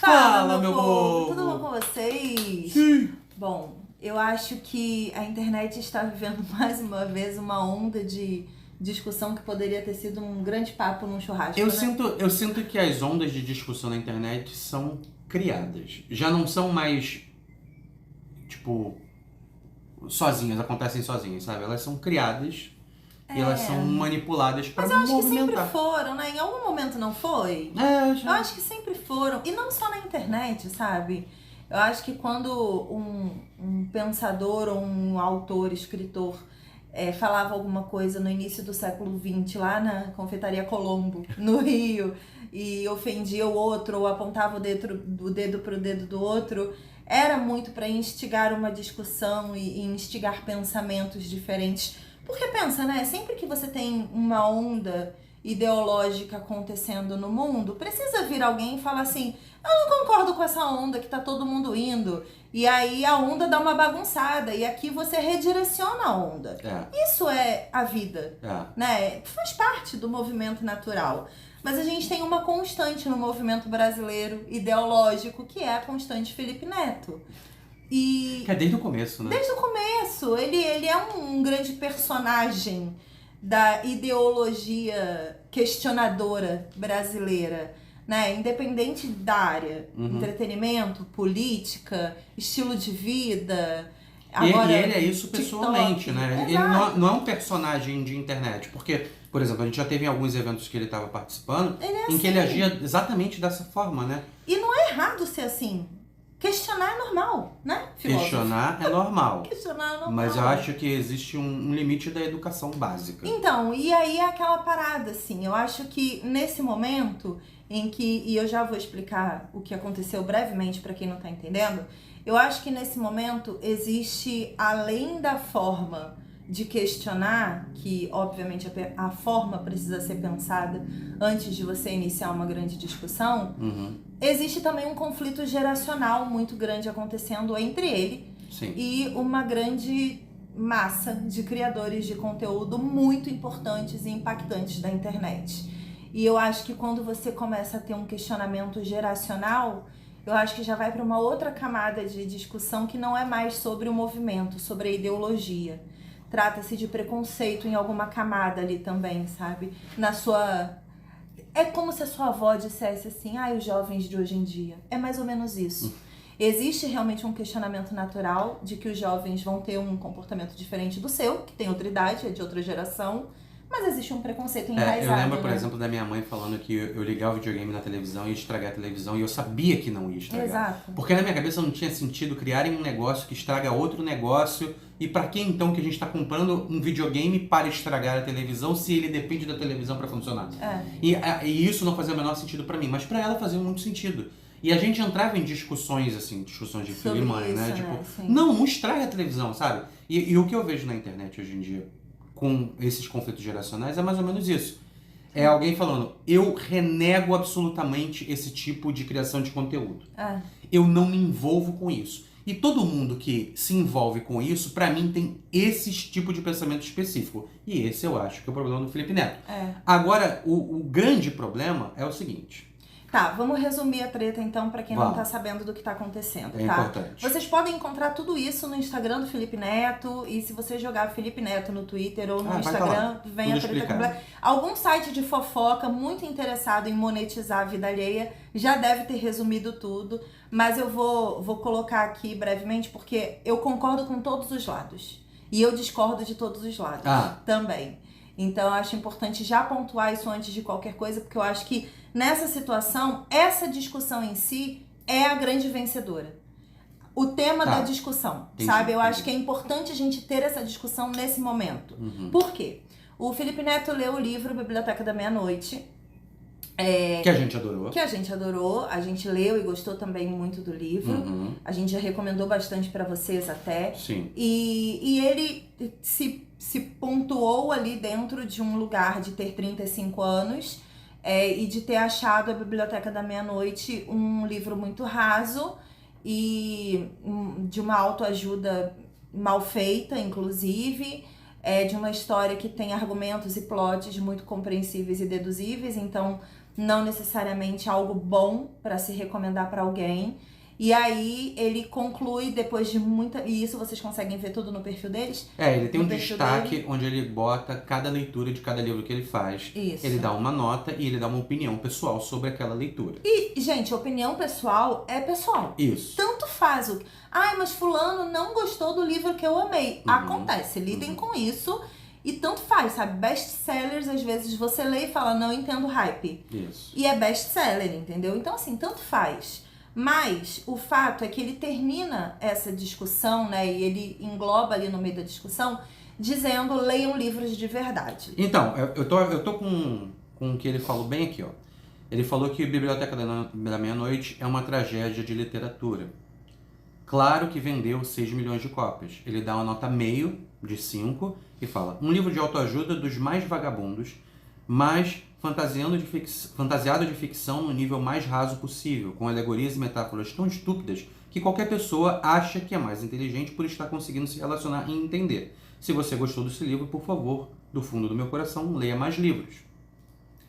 Fala, meu povo! povo! Tudo bom com vocês? Sim! Bom, eu acho que a internet está vivendo mais uma vez uma onda de discussão que poderia ter sido um grande papo num churrasco, Eu né? sinto que as ondas de discussão na internet são criadas. Já não são mais, tipo, sozinhas, acontecem sozinhas, sabe? Elas são criadas e elas são manipuladas pra Mas eu acho que sempre movimentar. foram, né? Em algum momento não foi? Eu Já. acho que sempre foram. E não só na internet, sabe? Eu acho que quando um pensador ou um autor, escritor, falava alguma coisa no início do século XX, lá na Confeitaria Colombo, no Rio, e ofendia o outro ou apontava o dedo pro dedo do outro, era muito para instigar uma discussão e instigar pensamentos diferentes. Porque pensa, né? Sempre que você tem uma onda ideológica acontecendo no mundo, precisa vir alguém e falar assim: eu não concordo com essa onda que tá todo mundo indo. E aí a onda dá uma bagunçada e aqui você redireciona a onda. Isso é a vida, né? Faz parte do movimento natural. Mas a gente tem uma constante no movimento brasileiro ideológico, que é a constante Felipe Neto. Que é desde o começo, né? Desde o começo. Ele é um grande personagem da ideologia questionadora brasileira, né? Independente da área, entretenimento, política, estilo de vida. Agora, e ele é isso pessoalmente, TikTok. né? Ele não é um personagem de internet, porque, por exemplo, a gente já teve alguns eventos que ele estava participando em que ele agia exatamente dessa forma, né? E não é errado ser assim. Questionar é normal, né, filósofo? Questionar é normal. Questionar é normal. Mas eu acho que existe um limite da educação básica. Então, e aí é aquela parada, assim, eu acho que nesse momento em que, e eu já vou explicar o que aconteceu brevemente para quem não tá entendendo, eu acho que nesse momento existe, além da forma de questionar, que obviamente a forma precisa ser pensada antes de você iniciar uma grande discussão, existe também um conflito geracional muito grande acontecendo entre ele e uma grande massa de criadores de conteúdo muito importantes e impactantes da internet. E eu acho que quando você começa a ter um questionamento geracional, eu acho que já vai para uma outra camada de discussão que não é mais sobre o movimento, sobre a ideologia. Trata-se de preconceito em alguma camada ali também, sabe? Na sua... É como se a sua avó dissesse assim: os jovens de hoje em dia. É mais ou menos isso. Existe realmente um questionamento natural de que os jovens vão ter um comportamento diferente do seu, que tem outra idade, é de outra geração, mas existe um preconceito enraizado. Eu lembro, por exemplo, da minha mãe falando que eu ligava o videogame na televisão e ia estragar a televisão, e eu sabia que não ia estragar. Exato. Porque na minha cabeça não tinha sentido criarem um negócio que estraga outro negócio, e pra que então que a gente tá comprando um videogame para estragar a televisão se ele depende da televisão pra funcionar? E isso não fazia o menor sentido pra mim, mas pra ela fazia muito sentido. E a gente entrava em discussões, assim, discussões de filho e mãe, né? Tipo, não estraga a televisão, sabe? E o que eu vejo na internet hoje em dia, com esses conflitos geracionais, é mais ou menos isso. É alguém falando: eu renego absolutamente esse tipo de criação de conteúdo. Eu não me envolvo com isso. E todo mundo que se envolve com isso, pra mim, tem esse tipo de pensamento específico. E esse eu acho que é o problema do Felipe Neto. Agora, o grande problema é o seguinte... Tá, vamos resumir a treta então pra quem não tá sabendo do que tá acontecendo, tá? Importante. Vocês podem encontrar tudo isso no Instagram do Felipe Neto, e se você jogar Felipe Neto no Twitter ou no Instagram, vem a treta completa. Algum site de fofoca muito interessado em monetizar a vida alheia já deve ter resumido tudo, mas eu vou colocar aqui brevemente porque eu concordo com todos os lados. E eu discordo de todos os lados também. Então eu acho importante já pontuar isso antes de qualquer coisa, porque eu acho que nessa situação, essa discussão em si é a grande vencedora. O tema da discussão, sabe? Eu acho que é importante a gente ter essa discussão nesse momento. Por quê? O Felipe Neto leu o livro Biblioteca da Meia-Noite. Que a gente adorou. Que a gente adorou. A gente leu e gostou também muito do livro. A gente já recomendou bastante pra vocês até. Sim. E ele se pontuou ali dentro de um lugar de ter 35 anos e de ter achado a Biblioteca da Meia-Noite um livro muito raso e de uma autoajuda mal feita, inclusive, de uma história que tem argumentos e plots muito compreensíveis e deduzíveis, então não necessariamente algo bom para se recomendar para alguém. E aí ele conclui depois de muita... E isso vocês conseguem ver tudo no perfil deles? Ele tem um destaque onde ele bota cada leitura de cada livro que ele faz. Isso. Ele dá uma nota e ele dá uma opinião pessoal sobre aquela leitura. E, gente, opinião pessoal é pessoal. Isso. Tanto faz o... Ai, mas fulano não gostou do livro que eu amei. Acontece, lidem com isso. E tanto faz, sabe? Best-sellers, às vezes você lê e fala, não entendo hype. Isso. E é best-seller, entendeu? Então, assim, tanto faz. Mas o fato é que ele termina essa discussão, né? E ele engloba ali no meio da discussão, dizendo, leiam livros de verdade. Então, eu tô com o que ele falou bem aqui, ó. Ele falou que Biblioteca da Meia-Noite é uma tragédia de literatura. Claro que vendeu 6 milhões de cópias. Ele dá uma nota meio de 5 e fala, um livro de autoajuda dos mais vagabundos, mas fantasiado de ficção no nível mais raso possível, com alegorias e metáforas tão estúpidas que qualquer pessoa acha que é mais inteligente por estar conseguindo se relacionar e entender. Se você gostou desse livro, por favor, do fundo do meu coração, leia mais livros.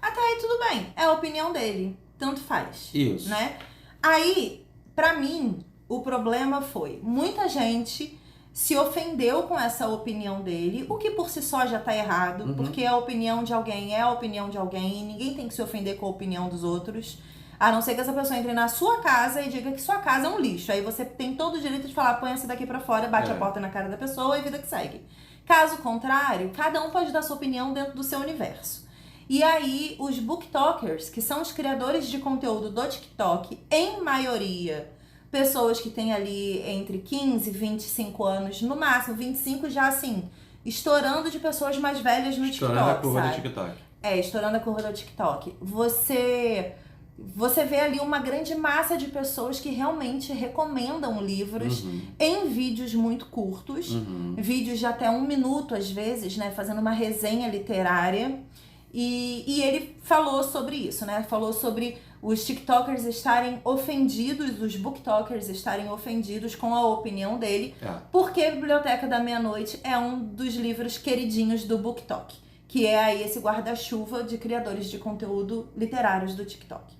Até aí tudo bem, é a opinião dele, tanto faz. Isso. Né? Aí, pra mim, o problema foi, muita gente se ofendeu com essa opinião dele, o que por si só já tá errado, porque a opinião de alguém é a opinião de alguém, e ninguém tem que se ofender com a opinião dos outros, a não ser que essa pessoa entre na sua casa e diga que sua casa é um lixo. Aí você tem todo o direito de falar, põe essa daqui pra fora, bate a porta na cara da pessoa e vida que segue. Caso contrário, cada um pode dar sua opinião dentro do seu universo. E aí, os booktokers, que são os criadores de conteúdo do TikTok, em maioria pessoas que têm ali entre 15 e 25 anos, no máximo 25 já assim, estourando de pessoas mais velhas no TikTok, Estourando a curva sabe? do TikTok. Estourando a curva do TikTok. Você vê ali uma grande massa de pessoas que realmente recomendam livros em vídeos muito curtos, vídeos de até 1 minuto às vezes, né, fazendo uma resenha literária. E ele falou sobre isso, né? Falou sobre os TikTokers estarem ofendidos, os booktokers estarem ofendidos com a opinião dele, porque a Biblioteca da Meia-Noite é um dos livros queridinhos do BookTok, que é aí esse guarda-chuva de criadores de conteúdo literários do TikTok.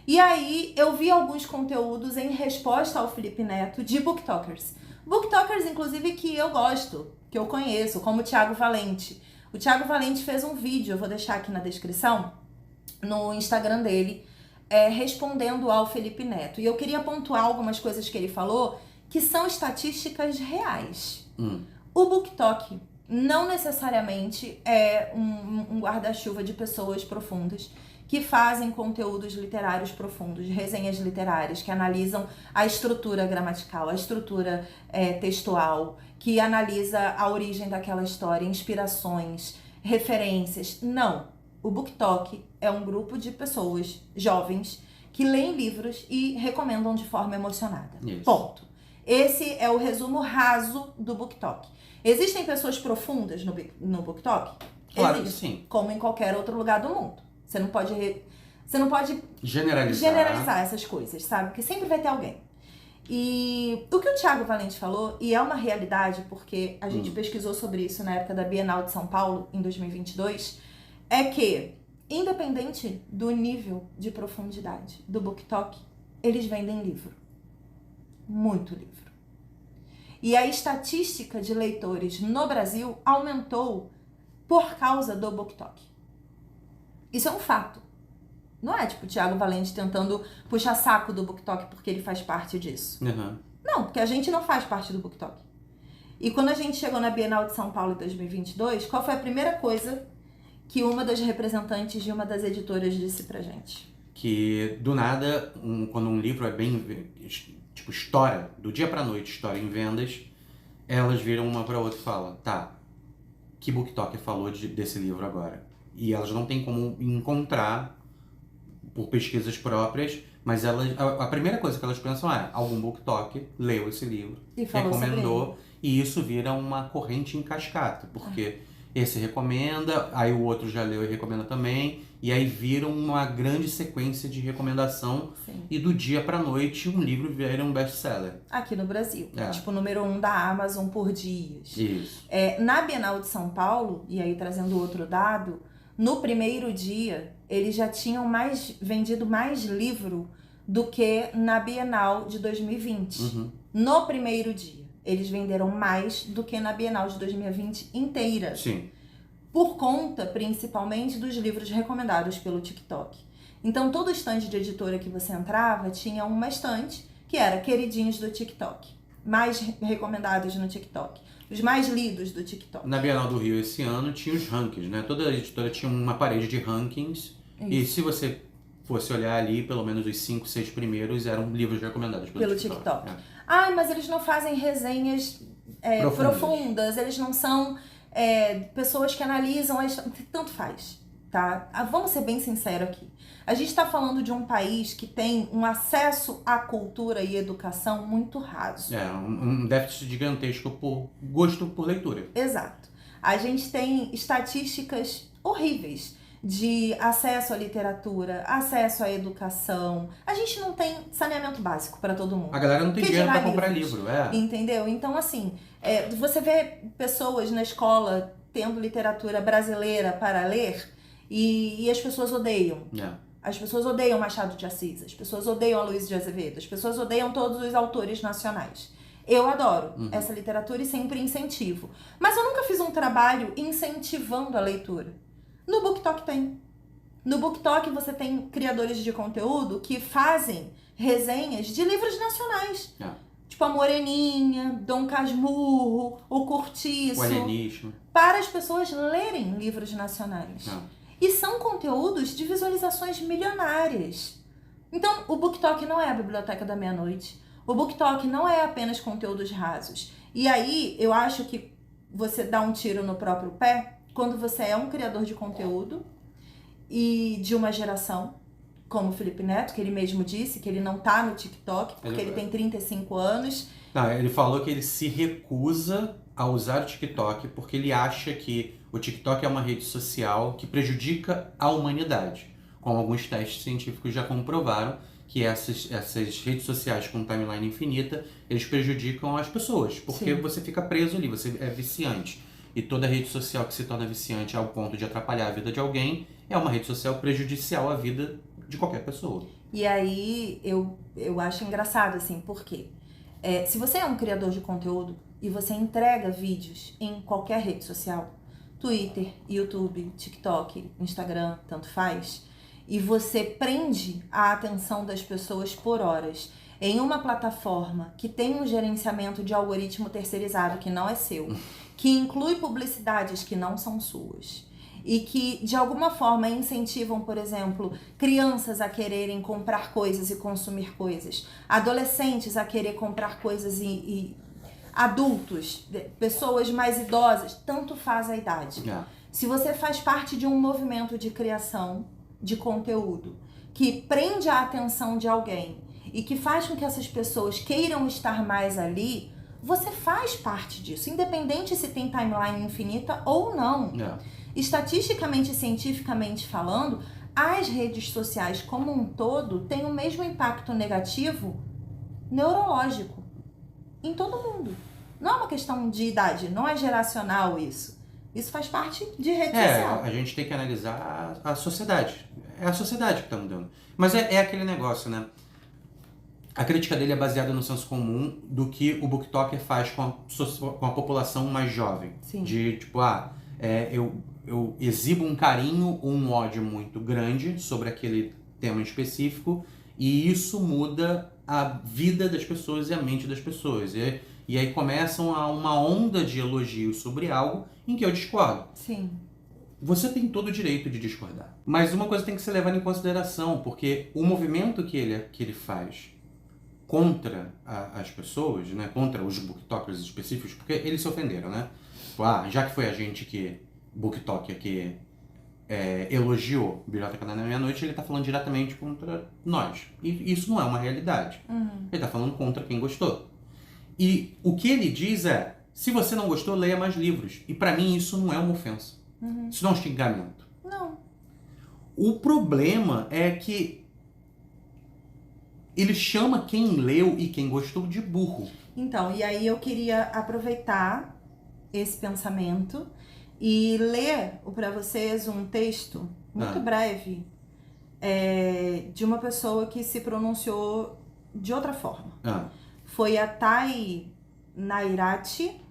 E aí eu vi alguns conteúdos em resposta ao Felipe Neto de booktokers. Booktokers, inclusive, que eu gosto, que eu conheço, como o Thiago Valente. O Thiago Valente fez um vídeo, eu vou deixar aqui na descrição, no Instagram dele, respondendo ao Felipe Neto. E eu queria pontuar algumas coisas que ele falou, que são estatísticas reais. O BookTok não necessariamente é um guarda-chuva de pessoas profundas que fazem conteúdos literários profundos, resenhas literárias, que analisam a estrutura gramatical, a estrutura textual, que analisa a origem daquela história, inspirações, referências. Não. O BookTok é um grupo de pessoas jovens que leem livros e recomendam de forma emocionada. Isso. Ponto. Esse é o resumo raso do BookTok. Existem pessoas profundas no BookTok? Claro que sim. Como em qualquer outro lugar do mundo. Você não pode generalizar essas coisas, sabe? Porque sempre vai ter alguém. E o que o Thiago Valente falou, e é uma realidade, porque a gente pesquisou sobre isso na época da Bienal de São Paulo, em 2022, é que, independente do nível de profundidade do BookTok, eles vendem livro. Muito livro. E a estatística de leitores no Brasil aumentou por causa do BookTok. Isso é um fato. Não é tipo o Thiago Valente tentando puxar saco do BookTok porque ele faz parte disso. Não, porque a gente não faz parte do BookTok. E quando a gente chegou na Bienal de São Paulo em 2022, qual foi a primeira coisa que uma das representantes de uma das editoras disse pra gente? Que do nada, quando um livro é bem, tipo, estoura, do dia pra noite, estoura em vendas, elas viram uma pra outra e falam, tá, que BookTok falou desse livro agora? E elas não têm como encontrar por pesquisas próprias, mas a primeira coisa que elas pensam é, algum BookTok leu esse livro, e recomendou, e isso vira uma corrente em cascata, porque esse recomenda, aí o outro já leu e recomenda também, e aí vira uma grande sequência de recomendação. Sim. E do dia pra noite um livro vira um best-seller. Aqui no Brasil. Tipo, número 1 da Amazon por dias. Isso. Na Bienal de São Paulo, e aí trazendo outro dado, no primeiro dia, eles já tinham vendido mais livro do que na Bienal de 2020. Uhum. No primeiro dia. Eles venderam mais do que na Bienal de 2020 inteira. Sim. Por conta, principalmente, dos livros recomendados pelo TikTok. Então, todo estande de editora que você entrava tinha uma estante que era queridinhos do TikTok. Mais recomendados no TikTok. Os mais lidos do TikTok. Na Bienal do Rio esse ano tinha os rankings, né? Toda editora tinha uma parede de rankings. Isso. E se você fosse olhar ali, pelo menos os 5, 6 primeiros eram livros recomendados pelo TikTok. Mas eles não fazem resenhas profundas, eles não são pessoas que analisam, tanto faz, tá? Vamos ser bem sinceros aqui. A gente está falando de um país que tem um acesso à cultura e educação muito raso. Um déficit gigantesco por gosto por leitura. Exato. A gente tem estatísticas horríveis de acesso à literatura, acesso à educação. A gente não tem saneamento básico para todo mundo. A galera não tem dinheiro para comprar livro, Entendeu? Então, assim, você vê pessoas na escola tendo literatura brasileira para ler e as pessoas odeiam. As pessoas odeiam Machado de Assis, as pessoas odeiam Aloysio de Azevedo, as pessoas odeiam todos os autores nacionais. Eu adoro essa literatura e sempre incentivo. Mas eu nunca fiz um trabalho incentivando a leitura. No BookTok tem. No BookTok você tem criadores de conteúdo que fazem resenhas de livros nacionais. Tipo a Moreninha, Dom Casmurro, o Curtiço. O Alienígena. Para as pessoas lerem livros nacionais. E são conteúdos de visualizações milionárias. Então, o BookTok não é a biblioteca da meia-noite. O BookTok não é apenas conteúdos rasos. E aí, eu acho que você dá um tiro no próprio pé quando você é um criador de conteúdo e de uma geração, como o Felipe Neto, que ele mesmo disse que ele não tá no TikTok porque ele tem 35 anos. Não, ele falou que ele se recusa a usar o TikTok porque ele acha que o TikTok é uma rede social que prejudica a humanidade. Como alguns testes científicos já comprovaram que essas redes sociais com timeline infinita, eles prejudicam as pessoas, porque você fica preso ali, você é viciante. E toda rede social que se torna viciante ao ponto de atrapalhar a vida de alguém é uma rede social prejudicial à vida de qualquer pessoa. E aí eu acho engraçado, assim, porque se você é um criador de conteúdo e você entrega vídeos em qualquer rede social, Twitter, YouTube, TikTok, Instagram, tanto faz, e você prende a atenção das pessoas por horas em uma plataforma que tem um gerenciamento de algoritmo terceirizado que não é seu, que inclui publicidades que não são suas e que de alguma forma incentivam, por exemplo, crianças a quererem comprar coisas e consumir coisas, adolescentes a querer comprar coisas e adultos, pessoas mais idosas, tanto faz a idade. Se você faz parte de um movimento de criação de conteúdo que prende a atenção de alguém e que faz com que essas pessoas queiram estar mais ali, você faz parte disso, independente se tem timeline infinita ou não. Estatisticamente e cientificamente falando, as redes sociais como um todo têm o mesmo impacto negativo neurológico em todo mundo. Não é uma questão de idade, não é geracional isso. Isso faz parte de rede social. A gente tem que analisar a sociedade. É a sociedade que está mudando. Mas é aquele negócio, né? A crítica dele é baseada no senso comum do que o BookToker faz com a população mais jovem. Sim. De tipo, eu exibo um carinho ou um ódio muito grande sobre aquele tema específico e isso muda a vida das pessoas e a mente das pessoas. E aí começam uma onda de elogios sobre algo em que eu discordo. Sim. Você tem todo o direito de discordar. Mas uma coisa tem que ser levada em consideração, porque o movimento que ele faz contra as pessoas, né, contra os booktokers específicos, porque eles se ofenderam, né? Já que foi a gente booktoker que elogiou Biblioteca da Meia-Noite, ele tá falando diretamente contra nós. E isso não é uma realidade. Ele tá falando contra quem gostou. E o que ele diz é, se você não gostou, leia mais livros. E pra mim isso não é uma ofensa. Isso não é um xingamento. Não. O problema é que ele chama quem leu e quem gostou de burro. Então, e aí eu queria aproveitar esse pensamento e ler para vocês um texto muito breve de uma pessoa que se pronunciou de outra forma. Ah. Foi a Thay Nariati.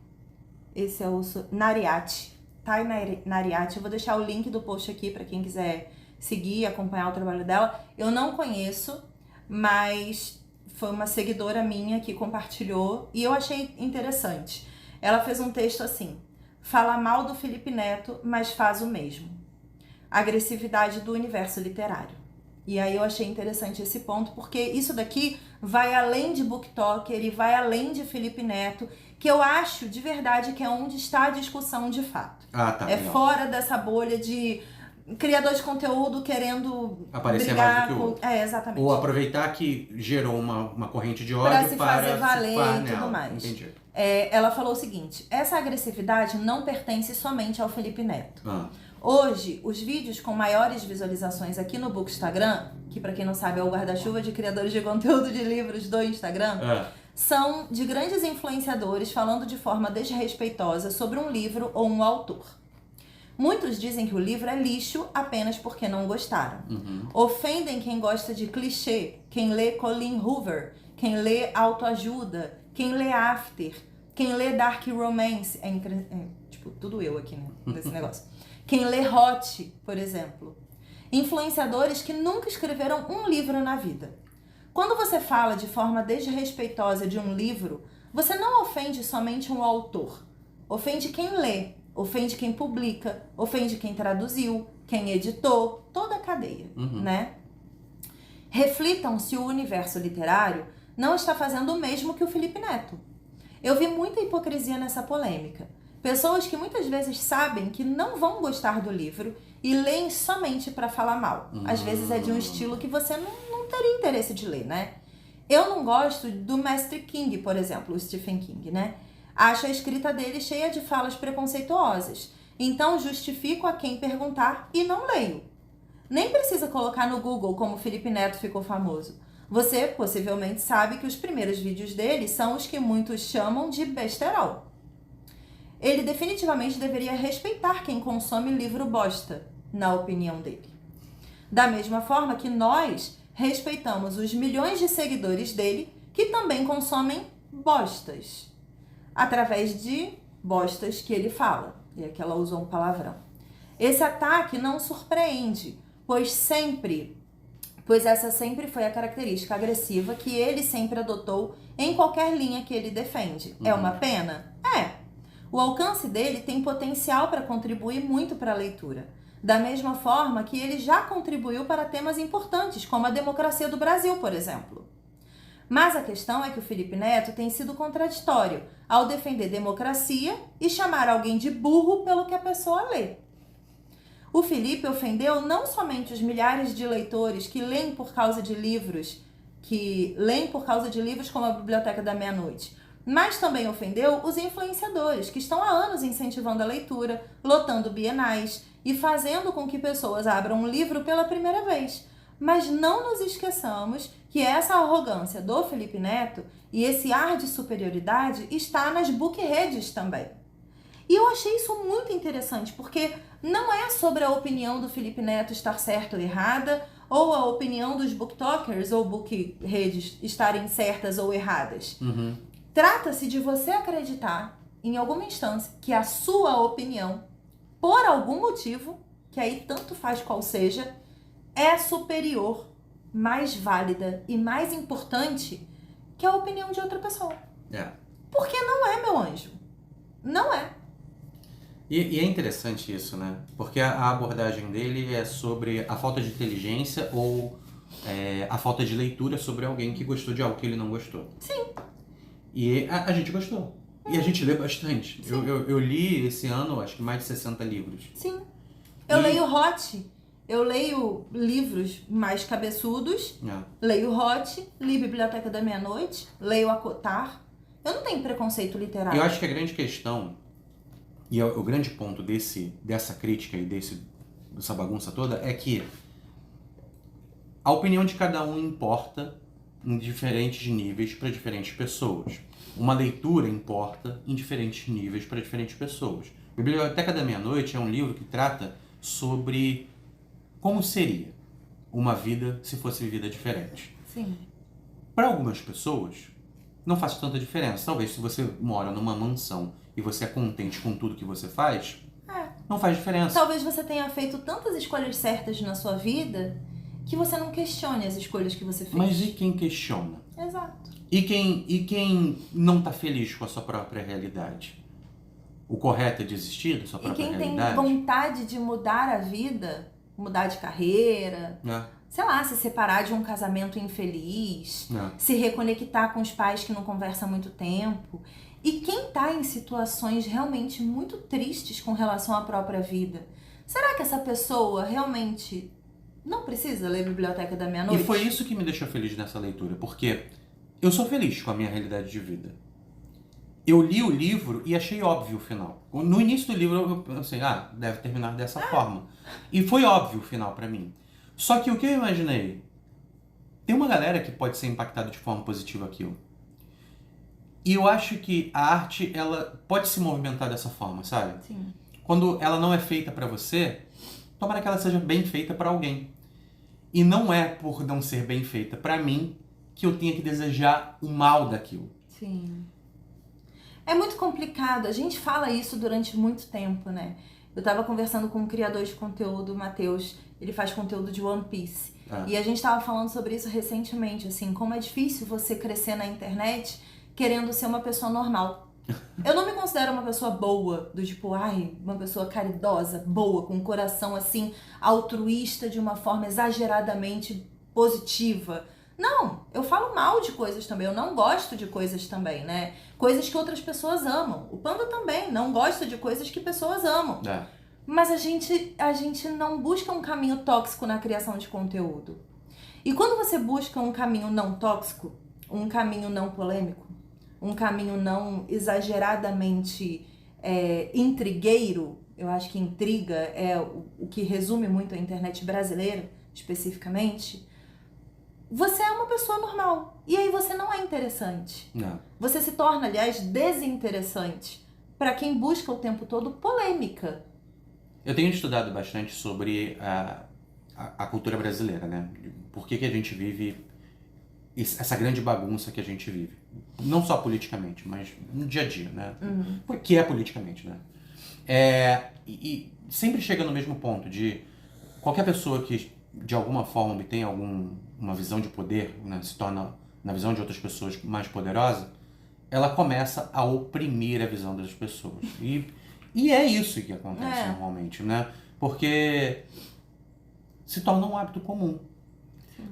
Esse é o Nariati. Thay Nariati. Eu vou deixar o link do post aqui para quem quiser seguir, acompanhar o trabalho dela. Eu não conheço, mas foi uma seguidora minha que compartilhou e eu achei interessante. Ela fez um texto assim: fala mal do Felipe Neto, mas faz o mesmo. Agressividade do universo literário. E aí eu achei interessante esse ponto, porque isso daqui vai além de BookToker e vai além de Felipe Neto, que eu acho de verdade que é onde está a discussão de fato. Ah, tá. Legal. Fora dessa bolha de criador de conteúdo querendo aparecer brigar mais do que o outro. Exatamente. Ou aproveitar que gerou uma corrente de ódio para se fazer valer e tudo mais. Entendi. Ela falou o seguinte: essa agressividade não pertence somente ao Felipe Neto. Hoje, os vídeos com maiores visualizações aqui no Bookstagram, que para quem não sabe é o guarda-chuva de criadores de conteúdo de livros do Instagram, são de grandes influenciadores falando de forma desrespeitosa sobre um livro ou um autor. Muitos dizem que o livro é lixo apenas porque não gostaram. Ofendem quem gosta de clichê, quem lê Colleen Hoover, quem lê autoajuda, quem lê after, quem lê dark romance. Tipo, tudo eu aqui, né, nesse negócio. Quem lê hot, por exemplo. Influenciadores que nunca escreveram um livro na vida. Quando você fala de forma desrespeitosa de um livro, você não ofende somente um autor. Ofende quem lê, ofende quem publica, ofende quem traduziu, quem editou, toda a cadeia, né? Reflitam se o universo literário não está fazendo o mesmo que o Felipe Neto. Eu vi muita hipocrisia nessa polêmica. Pessoas que muitas vezes sabem que não vão gostar do livro e leem somente para falar mal. Às vezes é de um estilo que você não teria interesse de ler, né? Eu não gosto do Mestre King, por exemplo, o Stephen King, né? Acho a escrita dele cheia de falas preconceituosas. Então justifico a quem perguntar e não leio. Nem precisa colocar no Google como Felipe Neto ficou famoso. Você possivelmente sabe que os primeiros vídeos dele são os que muitos chamam de besterol. Ele definitivamente deveria respeitar quem consome livro bosta, na opinião dele. Da mesma forma que nós respeitamos os milhões de seguidores dele que também consomem bostas, através de bostas que ele fala. E aqui ela usou um palavrão. Esse ataque não surpreende, pois essa sempre foi a característica agressiva que ele sempre adotou em qualquer linha que ele defende. É uma pena? É. O alcance dele tem potencial para contribuir muito para a leitura. Da mesma forma que ele já contribuiu para temas importantes, como a democracia do Brasil, por exemplo. Mas a questão é que o Felipe Neto tem sido contraditório ao defender democracia e chamar alguém de burro pelo que a pessoa lê. O Felipe ofendeu não somente os milhares de leitores que leem por causa de livros, como a Biblioteca da Meia-Noite, mas também ofendeu os influenciadores que estão há anos incentivando a leitura, lotando bienais e fazendo com que pessoas abram um livro pela primeira vez. Mas não nos esqueçamos que essa arrogância do Felipe Neto e esse ar de superioridade está nas bookreads também. E eu achei isso muito interessante, porque não é sobre a opinião do Felipe Neto estar certa ou errada, ou a opinião dos booktokers ou bookreads estarem certas ou erradas. Trata-se de você acreditar, em alguma instância, que a sua opinião, por algum motivo, que aí tanto faz qual seja, é superior, mais válida e mais importante que a opinião de outra pessoa. Porque não é, meu anjo. Não é. E é interessante isso, né? Porque a abordagem dele é sobre a falta de inteligência ou a falta de leitura sobre alguém que gostou de algo que ele não gostou. Sim. E a gente gostou. E a gente lê bastante. Eu li esse ano, acho que mais de 60 livros. Sim. Eu leio hot. Eu leio livros mais cabeçudos. Leio hot. Li Biblioteca da Meia-Noite. Leio Acotar. Eu não tenho preconceito literário. Eu acho que a grande questão, e o grande ponto dessa crítica e dessa bagunça toda, é que a opinião de cada um importa em diferentes níveis para diferentes pessoas. Uma leitura importa em diferentes níveis para diferentes pessoas. Biblioteca da Meia-Noite é um livro que trata sobre como seria uma vida se fosse vivida diferente. Sim. Para algumas pessoas, não faz tanta diferença. Talvez se você mora numa mansão e você é contente com tudo que você faz, não faz diferença. Talvez você tenha feito tantas escolhas certas na sua vida que você não questione as escolhas que você fez. Mas e quem questiona? Exato. E quem não está feliz com a sua própria realidade? O correto é desistir da sua própria realidade? E quem tem vontade de mudar a vida, mudar de carreira, sei lá, se separar de um casamento infeliz, se reconectar com os pais que não conversam há muito tempo. E quem está em situações realmente muito tristes com relação à própria vida, será que essa pessoa realmente não precisa ler Biblioteca da Meia-Noite? E foi isso que me deixou feliz nessa leitura, porque eu sou feliz com a minha realidade de vida. Eu li o livro e achei óbvio o final. No início do livro eu pensei, deve terminar dessa forma. E foi óbvio o final pra mim. Só que o que eu imaginei? Tem uma galera que pode ser impactada de forma positiva aquilo. E eu acho que a arte, ela pode se movimentar dessa forma, sabe? Sim. Quando ela não é feita pra você, tomara que ela seja bem feita pra alguém. E não é por não ser bem feita pra mim que eu tenha que desejar o mal daquilo. Sim. É muito complicado. A gente fala isso durante muito tempo, né? Eu tava conversando com um criador de conteúdo, o Matheus. Ele faz conteúdo de One Piece. E a gente tava falando sobre isso recentemente, assim, como é difícil você crescer na internet querendo ser uma pessoa normal. Eu não me considero uma pessoa boa, do tipo, uma pessoa caridosa, boa, com um coração, assim, altruísta de uma forma exageradamente positiva. Não, eu falo mal de coisas também, eu não gosto de coisas também, né? Coisas que outras pessoas amam. O Panda também não gosta de coisas que pessoas amam. Mas a gente não busca um caminho tóxico na criação de conteúdo. E quando você busca um caminho não tóxico, um caminho não polêmico, um caminho não exageradamente intrigueiro, eu acho que intriga é o que resume muito a internet brasileira, especificamente, você é uma pessoa normal. E aí você não é interessante. Você se torna, aliás, desinteressante para quem busca o tempo todo polêmica. Eu tenho estudado bastante sobre a cultura brasileira, né? Por que a gente vive essa grande bagunça que a gente vive. Não só politicamente, mas no dia a dia, né? Porque é politicamente, né? E sempre chega no mesmo ponto de qualquer pessoa que de alguma forma obtém uma visão de poder, né? Se torna, na visão de outras pessoas, mais poderosa, ela começa a oprimir a visão das pessoas. E é isso que acontece normalmente, né? Porque se torna um hábito comum.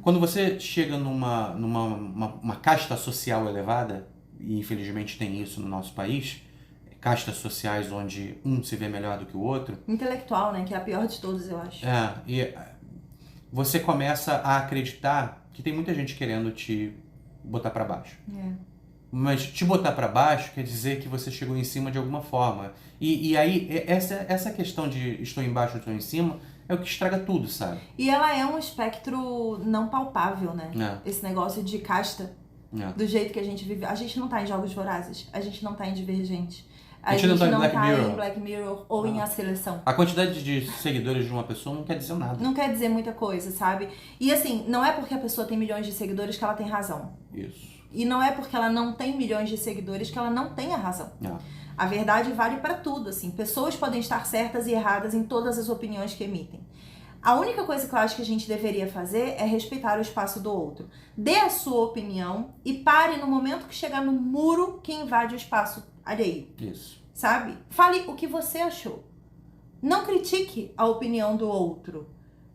Quando você chega numa casta social elevada, e infelizmente tem isso no nosso país, castas sociais onde um se vê melhor do que o outro. Intelectual, né? Que é a pior de todos, eu acho. E você começa a acreditar que tem muita gente querendo te botar pra baixo. Mas te botar pra baixo quer dizer que você chegou em cima de alguma forma. E aí, essa questão de estou embaixo, estou em cima, é o que estraga tudo, sabe? E ela é um espectro não palpável, né? Esse negócio de casta, do jeito que a gente vive. A gente não tá em Jogos Vorazes, a gente não tá em Divergente. A gente não tá em Black Mirror ou em A Seleção. A quantidade de seguidores de uma pessoa não quer dizer nada. Não quer dizer muita coisa, sabe? E assim, não é porque a pessoa tem milhões de seguidores que ela tem razão. Isso. E não é porque ela não tem milhões de seguidores que ela não tem a razão. A verdade vale pra tudo, assim. Pessoas podem estar certas e erradas em todas as opiniões que emitem. A única coisa que eu acho que a gente deveria fazer é respeitar o espaço do outro. Dê a sua opinião e pare no momento que chegar no muro que invade o espaço alheio. Isso. Sabe? Fale o que você achou. Não critique a opinião do outro.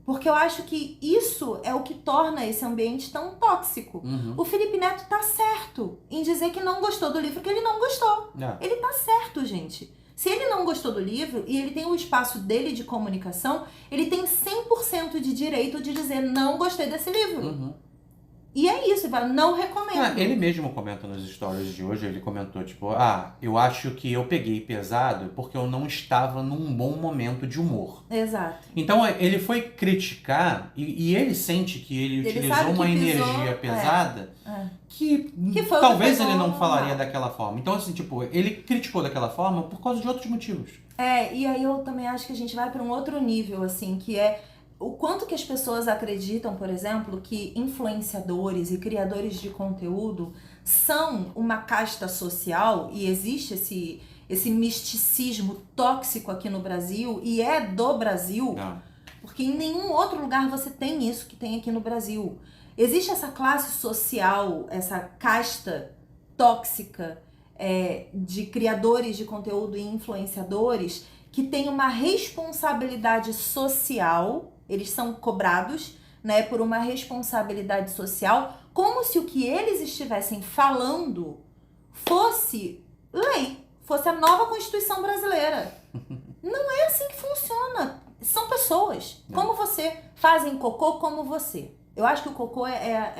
Porque eu acho que isso é o que torna esse ambiente tão tóxico. O Felipe Neto tá certo em dizer que não gostou do livro, que ele não gostou. Ele tá certo, gente. Se ele não gostou do livro e ele tem o espaço dele de comunicação, ele tem 100% de direito de dizer não gostei desse livro. E é isso, ele fala, não recomendo. Ele mesmo comenta nos stories de hoje, ele comentou, tipo, eu acho que eu peguei pesado porque eu não estava num bom momento de humor. Exato. Então ele foi criticar e ele sente que ele utilizou uma energia pesada que talvez ele não falaria daquela forma. Então, assim, tipo, ele criticou daquela forma por causa de outros motivos. E aí eu também acho que a gente vai para um outro nível, assim, que é o quanto que as pessoas acreditam, por exemplo, que influenciadores e criadores de conteúdo são uma casta social, e existe esse misticismo tóxico aqui no Brasil, e é do Brasil, porque em nenhum outro lugar você tem isso que tem aqui no Brasil. Existe essa classe social, essa casta tóxica de criadores de conteúdo e influenciadores que tem uma responsabilidade social. Eles são cobrados, né, por uma responsabilidade social, como se o que eles estivessem falando fosse lei, fosse a nova Constituição brasileira. Não é assim que funciona. São pessoas, como você, fazem cocô como você. Eu acho que o cocô é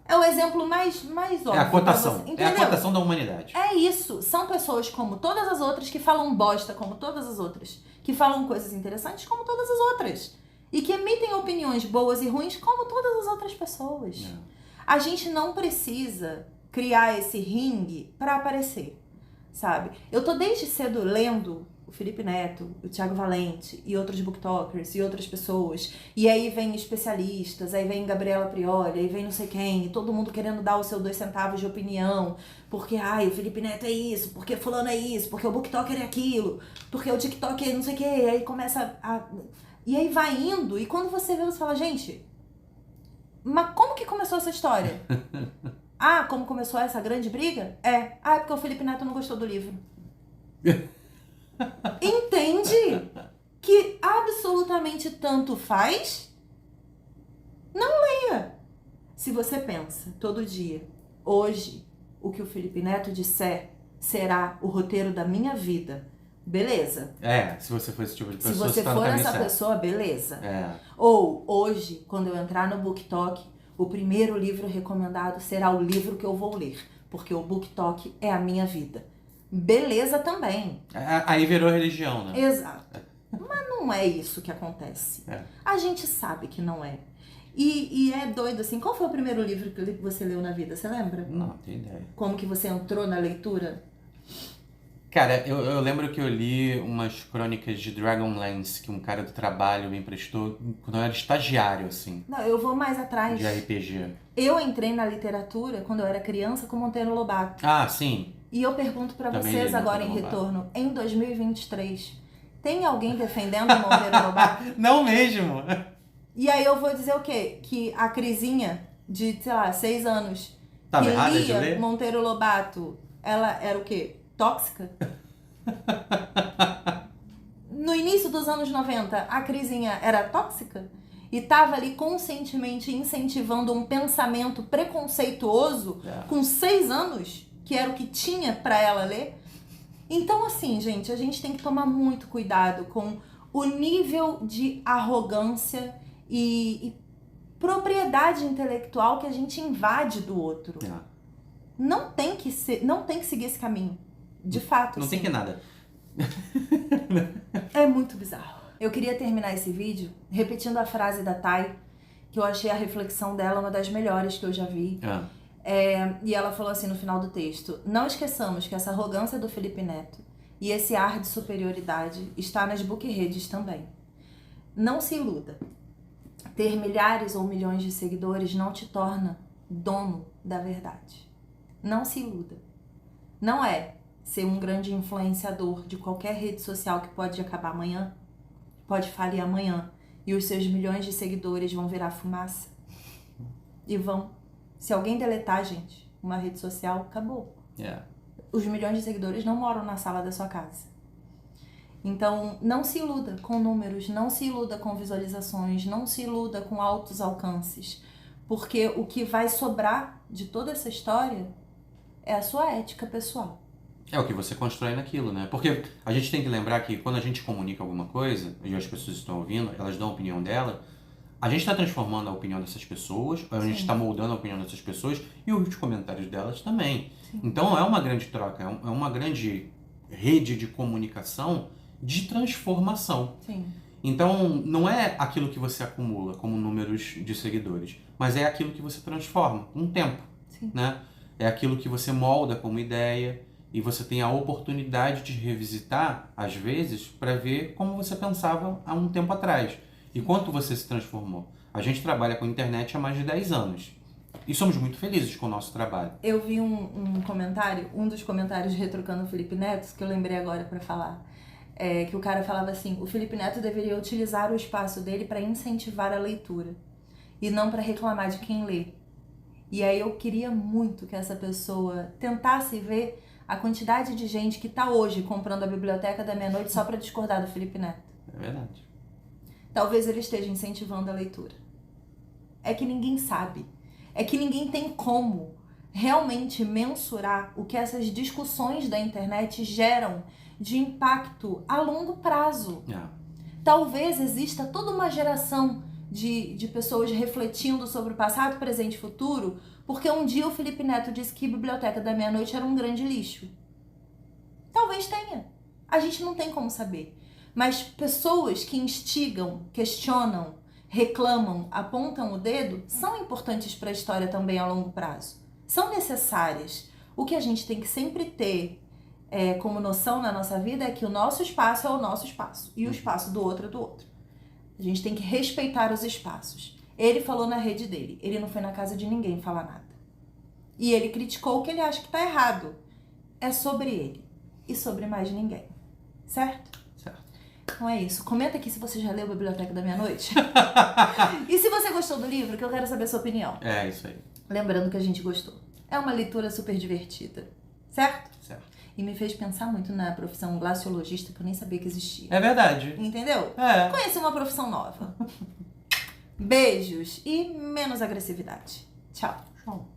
o exemplo mais óbvio. É a cotação. É a cotação da humanidade. É isso. São pessoas como todas as outras, que falam bosta como todas as outras, que falam coisas interessantes como todas as outras. E que emitem opiniões boas e ruins como todas as outras pessoas. A gente não precisa criar esse ringue pra aparecer, sabe? Eu tô desde cedo lendo o Felipe Neto, o Thiago Valente e outros booktokers e outras pessoas. E aí vem especialistas, aí vem Gabriela Prioli, aí vem não sei quem, e todo mundo querendo dar o seu 2 centavos de opinião. Porque, o Felipe Neto é isso, porque fulano é isso, porque o booktoker é aquilo, porque o TikTok é não sei o que. Aí começa a... E aí vai indo, e quando você vê, você fala, gente, mas como que começou essa história? Como começou essa grande briga? É porque o Felipe Neto não gostou do livro. Entende? Que absolutamente tanto faz. Não leia. Se você pensa todo dia, hoje, o que o Felipe Neto disser será o roteiro da minha vida. Beleza. Se você for esse tipo de pessoa, se você for essa pessoa, beleza. Ou, hoje, quando eu entrar no BookTok, o primeiro livro recomendado será o livro que eu vou ler, porque o BookTok é a minha vida. Beleza também. Aí virou religião, né? Exato. Mas não é isso que acontece. A gente sabe que não é. E é doido, assim. Qual foi o primeiro livro que você leu na vida? Você lembra? Não tenho ideia. Como que você entrou na leitura? Cara, eu lembro que eu li umas crônicas de Dragonlance que um cara do trabalho me emprestou quando eu era estagiário, assim. Não, eu vou mais atrás. De RPG. Eu entrei na literatura quando eu era criança com Monteiro Lobato. Sim. E eu pergunto pra vocês agora em retorno, em 2023, tem alguém defendendo o Monteiro Lobato? Não mesmo. E aí eu vou dizer o quê? Que a Crisinha, de, 6 anos, que errada lia Monteiro Lobato, ela era o quê? Tóxica? No início dos anos 90, a Crisinha era tóxica? E tava ali conscientemente incentivando um pensamento preconceituoso com 6 anos, que era o que tinha pra ela ler? Então, assim, gente, a gente tem que tomar muito cuidado com o nível de arrogância e propriedade intelectual que a gente invade do outro. Não tem que seguir esse caminho. De fato. Não tem que nada. É muito bizarro. Eu queria terminar esse vídeo repetindo a frase da Thay, que eu achei a reflexão dela uma das melhores que eu já vi. E ela falou assim no final do texto: não esqueçamos que essa arrogância do Felipe Neto e esse ar de superioridade está nas book-redes também. Não se iluda. Ter milhares ou milhões de seguidores não te torna dono da verdade. Não se iluda. Não é ser um grande influenciador de qualquer rede social que pode acabar amanhã, pode falir amanhã, e os seus milhões de seguidores vão virar fumaça. E vão. Se alguém deletar, gente, uma rede social, acabou. Os milhões de seguidores não moram na sala da sua casa. Então, não se iluda com números, não se iluda com visualizações, não se iluda com altos alcances, porque o que vai sobrar de toda essa história é a sua ética pessoal. É o que você constrói naquilo, né? Porque a gente tem que lembrar que quando a gente comunica alguma coisa, e as pessoas estão ouvindo, elas dão a opinião dela, a gente está transformando a opinião dessas pessoas, a gente está moldando a opinião dessas pessoas e os comentários delas também. Sim. Então é uma grande troca, é uma grande rede de comunicação de transformação. Sim. Então não é aquilo que você acumula como números de seguidores, mas é aquilo que você transforma com o tempo. Sim. Né? É aquilo que você molda como ideia e você tem a oportunidade de revisitar, às vezes, para ver como você pensava há um tempo atrás. E quanto você se transformou? A gente trabalha com internet há mais de 10 anos. E somos muito felizes com o nosso trabalho. Eu vi um comentário, um dos comentários retrucando o Felipe Neto, que eu lembrei agora pra falar. Que o cara falava assim, o Felipe Neto deveria utilizar o espaço dele para incentivar a leitura. E não para reclamar de quem lê. E aí eu queria muito que essa pessoa tentasse ver a quantidade de gente que tá hoje comprando a Biblioteca da Meia-Noite só para discordar do Felipe Neto. É verdade. Talvez ele esteja incentivando a leitura. É que ninguém sabe. É que ninguém tem como realmente mensurar o que essas discussões da internet geram de impacto a longo prazo. Talvez exista toda uma geração de pessoas refletindo sobre o passado, presente e futuro, porque um dia o Felipe Neto disse que a Biblioteca da Meia-Noite era um grande lixo. Talvez tenha. A gente não tem como saber. Mas pessoas que instigam, questionam, reclamam, apontam o dedo, são importantes para a história também a longo prazo. São necessárias. O que a gente tem que sempre ter como noção na nossa vida é que o nosso espaço é o nosso espaço e o espaço do outro é do outro. A gente tem que respeitar os espaços. Ele falou na rede dele, ele não foi na casa de ninguém falar nada. E ele criticou o que ele acha que tá errado. É sobre ele e sobre mais ninguém. Certo? Certo. Então é isso. Comenta aqui se você já leu a Biblioteca da Meia-Noite. E se você gostou do livro, que eu quero saber a sua opinião. É isso aí. Lembrando que a gente gostou. É uma leitura super divertida. Certo? Certo. E me fez pensar muito na profissão glaciologista, que eu nem sabia que existia. É verdade. Entendeu? Conheci uma profissão nova. Beijos e menos agressividade. Tchau. Tchau.